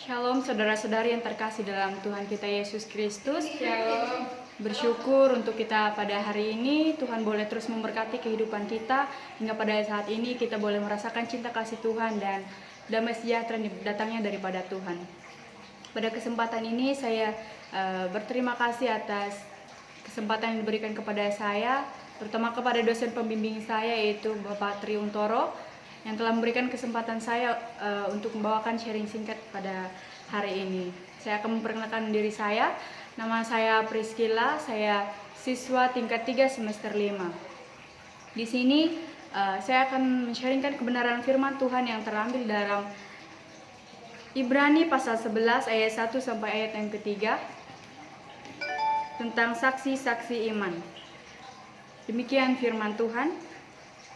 Shalom saudara-saudari yang terkasih dalam Tuhan kita Yesus Kristus. Shalom. Bersyukur untuk kita pada hari ini. Tuhan boleh terus memberkati kehidupan kita hingga pada saat ini kita boleh merasakan cinta kasih Tuhan dan damai sejahtera datangnya daripada Tuhan. Pada kesempatan ini saya berterima kasih atas kesempatan yang diberikan kepada saya, terutama kepada dosen pembimbing saya yaitu Bapak Tri Untoro yang telah memberikan kesempatan saya untuk membawakan sharing singkat pada hari ini. Saya akan memperkenalkan diri saya. Nama saya Priscilla, saya siswa tingkat 3 semester 5. Di sini saya akan men-sharingkan kebenaran firman Tuhan yang terambil dalam Ibrani pasal 11 ayat 1 sampai ayat yang ketiga tentang saksi-saksi iman. Demikian firman Tuhan.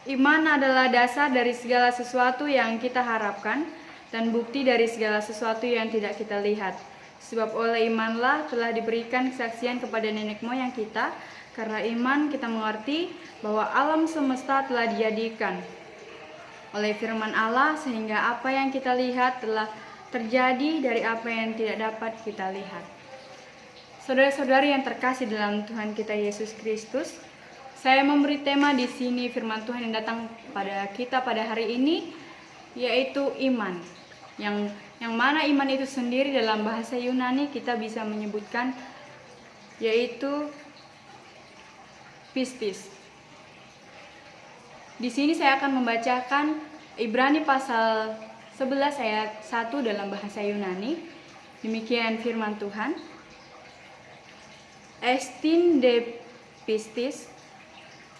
Iman adalah dasar dari segala sesuatu yang kita harapkan dan bukti dari segala sesuatu yang tidak kita lihat. Sebab oleh imanlah telah diberikan kesaksian kepada nenek moyang kita. Karena iman kita mengerti bahwa alam semesta telah dijadikan oleh firman Allah, sehingga apa yang kita lihat telah terjadi dari apa yang tidak dapat kita lihat. Saudara-saudari yang terkasih dalam Tuhan kita Yesus Kristus, saya memberi tema di sini firman Tuhan yang datang pada kita pada hari ini, yaitu iman. Yang mana iman itu sendiri dalam bahasa Yunani kita bisa menyebutkan yaitu pistis. Di sini saya akan membacakan Ibrani pasal 11 ayat 1 dalam bahasa Yunani. Demikian firman Tuhan. Estin de pistis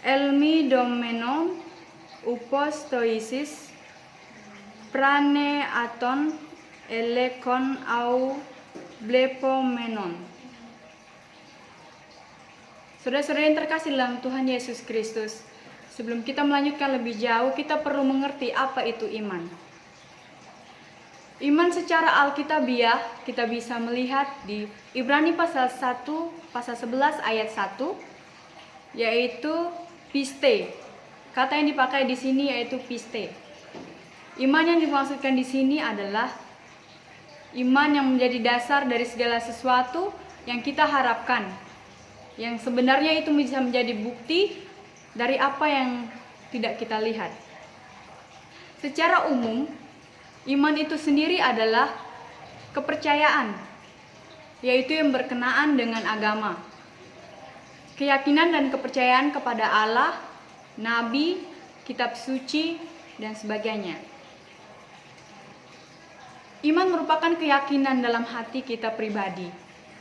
elmi domenon upos toisis prane aton elekon au blepomenon. Saudara-saudara yang terkasih dalam Tuhan Yesus Kristus, sebelum kita melanjutkan lebih jauh, kita perlu mengerti apa itu iman. Iman secara alkitabiah kita bisa melihat di Ibrani pasal 1, pasal 11 ayat 1, yaitu piste. Kata yang dipakai di sini yaitu piste. Iman yang dimaksudkan di sini adalah iman yang menjadi dasar dari segala sesuatu yang kita harapkan, yang sebenarnya itu bisa menjadi bukti dari apa yang tidak kita lihat. Secara umum, iman itu sendiri adalah kepercayaan, yaitu yang berkenaan dengan agama. Keyakinan dan kepercayaan kepada Allah, Nabi, kitab suci, dan sebagainya. Iman merupakan keyakinan dalam hati kita pribadi,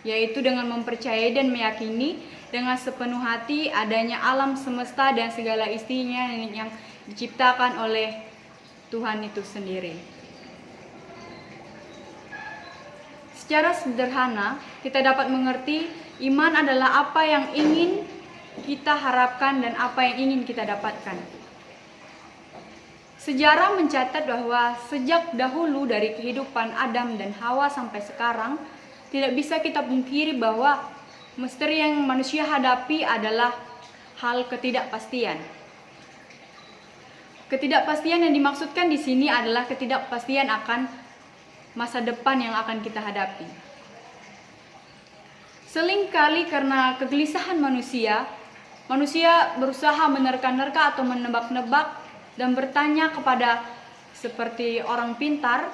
yaitu dengan mempercayai dan meyakini dengan sepenuh hati adanya alam semesta dan segala isinya yang diciptakan oleh Tuhan itu sendiri. Secara sederhana, kita dapat mengerti iman adalah apa yang ingin kita harapkan dan apa yang ingin kita dapatkan. Sejarah mencatat bahwa sejak dahulu dari kehidupan Adam dan Hawa sampai sekarang, tidak bisa kita pungkiri bahwa misteri yang manusia hadapi adalah hal ketidakpastian. Ketidakpastian yang dimaksudkan di sini adalah ketidakpastian akan masa depan yang akan kita hadapi. Seringkali karena kegelisahan manusia berusaha menerka-nerka atau menebak-nebak dan bertanya kepada seperti orang pintar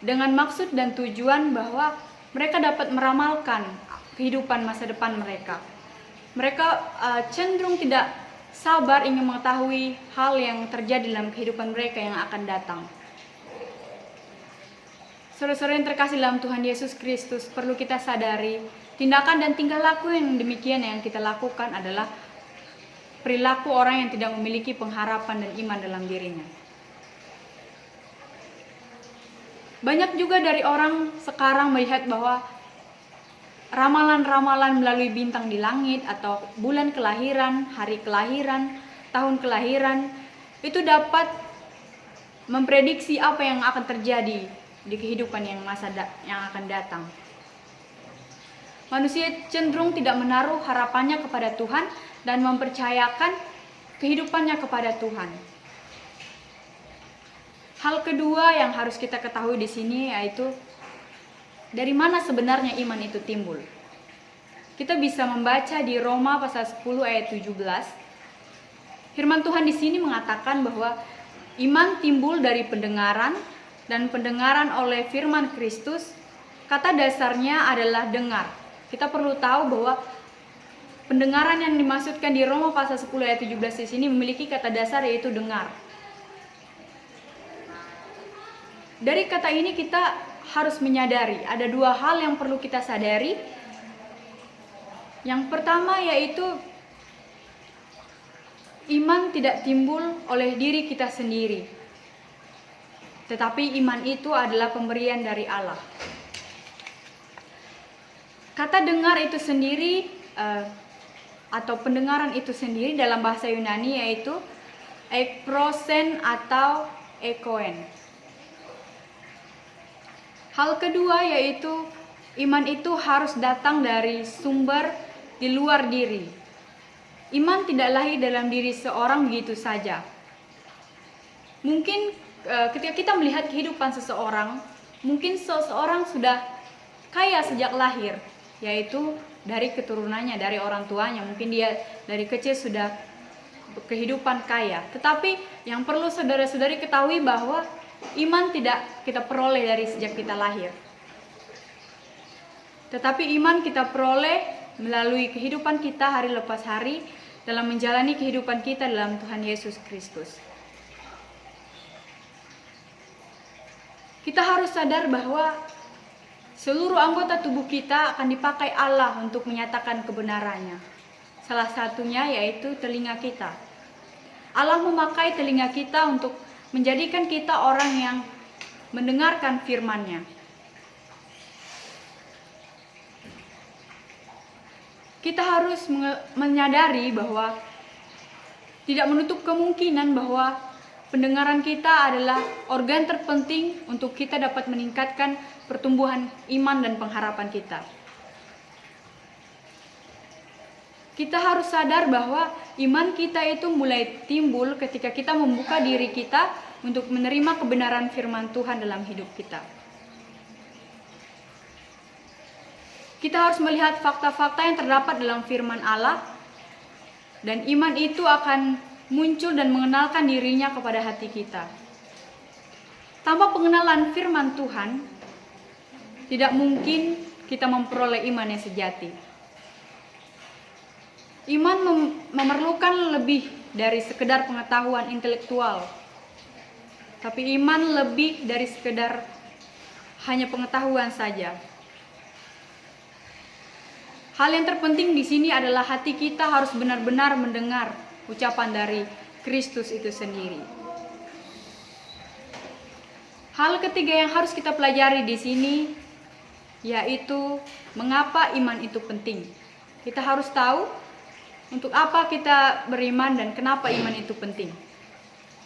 dengan maksud dan tujuan bahwa mereka dapat meramalkan kehidupan masa depan mereka. Mereka cenderung tidak sabar ingin mengetahui hal yang terjadi dalam kehidupan mereka yang akan datang. Saudara-saudara yang terkasih dalam Tuhan Yesus Kristus, perlu kita sadari, tindakan dan tingkah laku yang demikian yang kita lakukan adalah perilaku orang yang tidak memiliki pengharapan dan iman dalam dirinya. Banyak juga dari orang sekarang melihat bahwa ramalan-ramalan melalui bintang di langit atau bulan kelahiran, hari kelahiran, tahun kelahiran, itu dapat memprediksi apa yang akan terjadi di kehidupan yang akan datang. Manusia cenderung tidak menaruh harapannya kepada Tuhan dan mempercayakan kehidupannya kepada Tuhan. Hal kedua yang harus kita ketahui di sini yaitu Dari mana sebenarnya iman itu timbul? Kita bisa membaca di Roma pasal 10 ayat 17. Firman Tuhan di sini mengatakan bahwa iman timbul dari pendengaran dan pendengaran oleh firman Kristus. Kata dasarnya adalah dengar. Kita perlu tahu bahwa pendengaran yang dimaksudkan di Roma pasal 10 ayat 17 di sini memiliki kata dasar yaitu dengar. Dari kata ini kita harus menyadari ada dua hal yang perlu kita sadari. Yang pertama yaitu iman tidak timbul oleh diri kita sendiri, tetapi iman itu adalah pemberian dari Allah. Kata dengar itu sendiri atau pendengaran itu sendiri dalam bahasa Yunani yaitu ekprosen atau ekoen. Hal kedua yaitu iman itu harus datang dari sumber di luar diri. Iman tidak lahir dalam diri seorang begitu saja. Mungkin ketika kita melihat kehidupan seseorang, mungkin seseorang sudah kaya sejak lahir, yaitu dari keturunannya, dari orang tuanya. Mungkin dia dari kecil sudah kehidupan kaya. Tetapi yang perlu saudara-saudari ketahui bahwa iman tidak kita peroleh dari sejak kita lahir. Tetapi iman kita peroleh melalui kehidupan kita hari lepas hari dalam menjalani kehidupan kita dalam Tuhan Yesus Kristus. Kita harus sadar bahwa seluruh anggota tubuh kita akan dipakai Allah untuk menyatakan kebenarannya. Salah satunya yaitu telinga kita. Allah memakai telinga kita untuk menjadikan kita orang yang mendengarkan firman-Nya. Kita harus menyadari bahwa tidak menutup kemungkinan bahwa pendengaran kita adalah organ terpenting untuk kita dapat meningkatkan pertumbuhan iman dan pengharapan kita. Kita harus sadar bahwa iman kita itu mulai timbul ketika kita membuka diri kita untuk menerima kebenaran firman Tuhan dalam hidup kita. Kita harus melihat fakta-fakta yang terdapat dalam firman Allah, dan iman itu akan muncul dan mengenalkan dirinya kepada hati kita. Tanpa pengenalan firman Tuhan, tidak mungkin kita memperoleh iman yang sejati. Iman memerlukan lebih dari sekedar pengetahuan intelektual. Tapi iman lebih dari sekedar hanya pengetahuan saja. Hal yang terpenting di sini adalah hati kita harus benar-benar mendengar ucapan dari Kristus itu sendiri. Hal ketiga yang harus kita pelajari di sini yaitu mengapa iman itu penting. Kita harus tahu untuk apa kita beriman dan kenapa iman itu penting.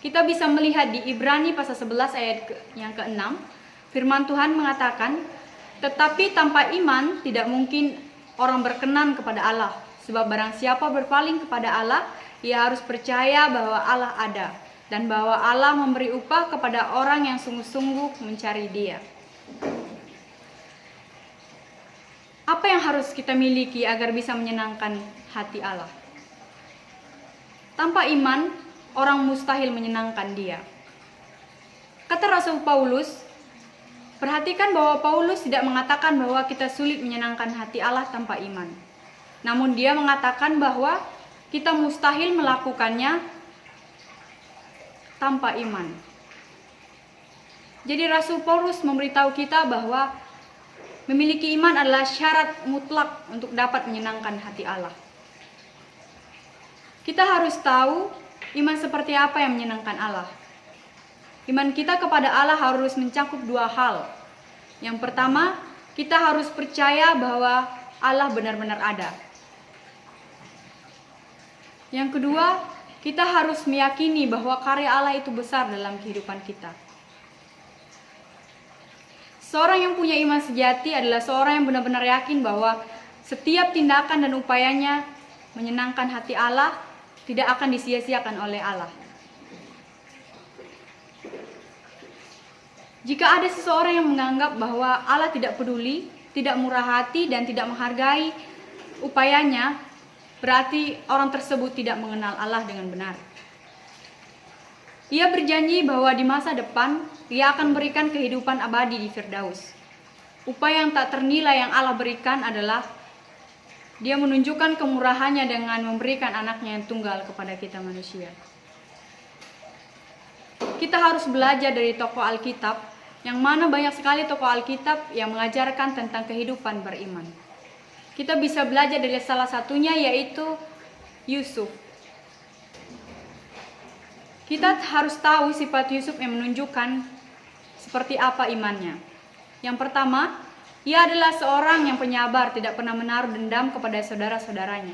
Kita bisa melihat di Ibrani pasal 11 ayat yang ke-6, firman Tuhan mengatakan, "Tetapi tanpa iman tidak mungkin orang berkenan kepada Allah, sebab barang siapa berpaling kepada Allah, ia harus percaya bahwa Allah ada dan bahwa Allah memberi upah kepada orang yang sungguh-sungguh mencari Dia." Apa yang harus kita miliki agar bisa menyenangkan hati Allah? Tanpa iman, orang mustahil menyenangkan Dia. Kata Rasul Paulus, perhatikan bahwa Paulus tidak mengatakan bahwa kita sulit menyenangkan hati Allah tanpa iman. Namun dia mengatakan bahwa kita mustahil melakukannya tanpa iman. Jadi Rasul Paulus memberitahu kita bahwa memiliki iman adalah syarat mutlak untuk dapat menyenangkan hati Allah. Kita harus tahu iman seperti apa yang menyenangkan Allah. Iman kita kepada Allah harus mencakup dua hal. Yang pertama, kita harus percaya bahwa Allah benar-benar ada. Yang kedua, kita harus meyakini bahwa karya Allah itu besar dalam kehidupan kita. Seorang yang punya iman sejati adalah seorang yang benar-benar yakin bahwa setiap tindakan dan upayanya menyenangkan hati Allah tidak akan disia-siakan oleh Allah. Jika ada seseorang yang menganggap bahwa Allah tidak peduli, tidak murah hati, dan tidak menghargai upayanya, berarti orang tersebut tidak mengenal Allah dengan benar. Ia berjanji bahwa di masa depan, Ia akan berikan kehidupan abadi di Firdaus. Upaya yang tak ternilai yang Allah berikan adalah Dia menunjukkan kemurahannya dengan memberikan anaknya yang tunggal kepada kita manusia. Kita harus belajar dari tokoh Alkitab, yang mana banyak sekali tokoh Alkitab yang mengajarkan tentang kehidupan beriman. Kita bisa belajar dari salah satunya, yaitu Yusuf. Kita harus tahu sifat Yusuf yang menunjukkan seperti apa imannya. Yang pertama, ia adalah seorang yang penyabar, tidak pernah menaruh dendam kepada saudara-saudaranya.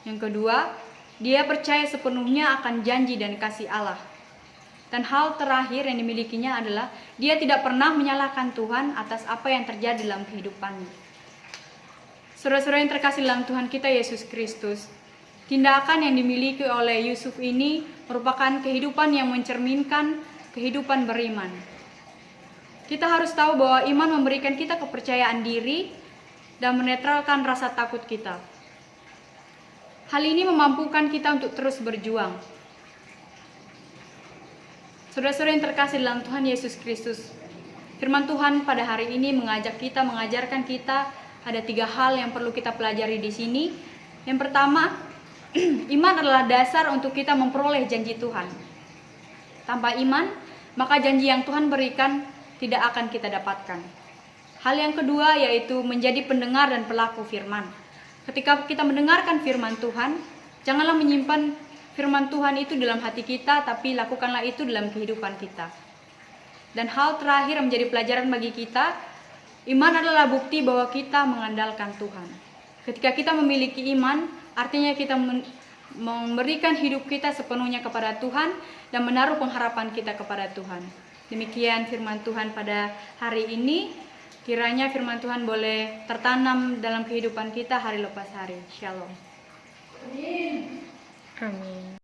Yang kedua, dia percaya sepenuhnya akan janji dan kasih Allah. Dan hal terakhir yang dimilikinya adalah dia tidak pernah menyalahkan Tuhan atas apa yang terjadi dalam kehidupannya. Saudara-saudara yang terkasih dalam Tuhan kita Yesus Kristus, tindakan yang dimiliki oleh Yusuf ini merupakan kehidupan yang mencerminkan kehidupan beriman. Kita harus tahu bahwa iman memberikan kita kepercayaan diri dan menetralkan rasa takut kita. Hal ini memampukan kita untuk terus berjuang. Saudara-saudara yang terkasih dalam Tuhan Yesus Kristus, firman Tuhan pada hari ini mengajarkan kita ada 3 hal yang perlu kita pelajari di sini. Yang pertama, iman adalah dasar untuk kita memperoleh janji Tuhan. Tanpa iman, maka janji yang Tuhan berikan tidak akan kita dapatkan. Hal yang kedua yaitu menjadi pendengar dan pelaku firman. Ketika kita mendengarkan firman Tuhan, janganlah menyimpan firman Tuhan itu dalam hati kita, tapi lakukanlah itu dalam kehidupan kita. Dan hal terakhir yang menjadi pelajaran bagi kita, iman adalah bukti bahwa kita mengandalkan Tuhan. Ketika kita memiliki iman, artinya kita memberikan hidup kita sepenuhnya kepada Tuhan dan menaruh pengharapan kita kepada Tuhan. Demikian firman Tuhan pada hari ini. Kiranya firman Tuhan boleh tertanam dalam kehidupan kita hari lepas hari. Shalom. Amin.